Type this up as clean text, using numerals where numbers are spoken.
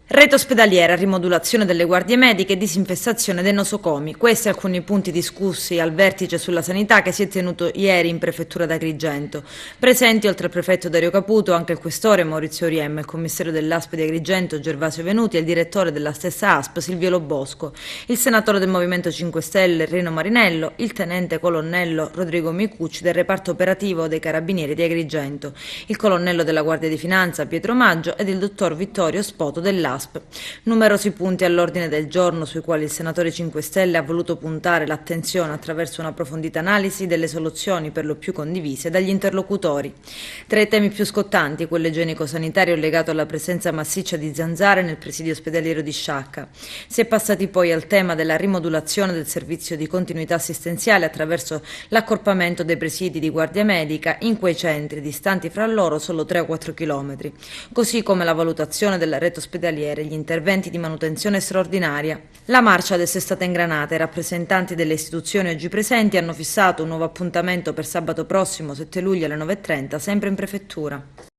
Rete ospedaliera, rimodulazione delle guardie mediche e disinfestazione dei nosocomi. Questi alcuni punti discussi al vertice sulla sanità che si è tenuto ieri in prefettura d'Agrigento. Presenti oltre al prefetto Dario Caputo anche il questore Maurizio Riemma, il commissario dell'ASP di Agrigento Gervasio Venuti e il direttore della stessa ASP Silvio Lobosco, il senatore del Movimento 5 Stelle Rino Marinello, il tenente colonnello Rodrigo Micucci del reparto operativo dei Carabinieri di Agrigento, il colonnello della Guardia di Finanza Pietro Maggio ed il dottor Vittorio Spoto dell'ASP. Numerosi punti all'ordine del giorno sui quali il senatore 5 Stelle ha voluto puntare l'attenzione attraverso un'approfondita analisi delle soluzioni per lo più condivise dagli interlocutori. Tra i temi più scottanti, quello igienico-sanitario legato alla presenza massiccia di zanzare nel presidio ospedaliero di Sciacca. Si è passati poi al tema della rimodulazione del servizio di continuità assistenziale attraverso l'accorpamento dei presidi di guardia medica in quei centri distanti fra loro solo 3 o 4 chilometri, così come la valutazione della rete ospedaliera e gli interventi di manutenzione straordinaria. La marcia adesso è stata ingranata e i rappresentanti delle istituzioni oggi presenti hanno fissato un nuovo appuntamento per sabato prossimo 7 luglio alle 9:30, sempre in prefettura.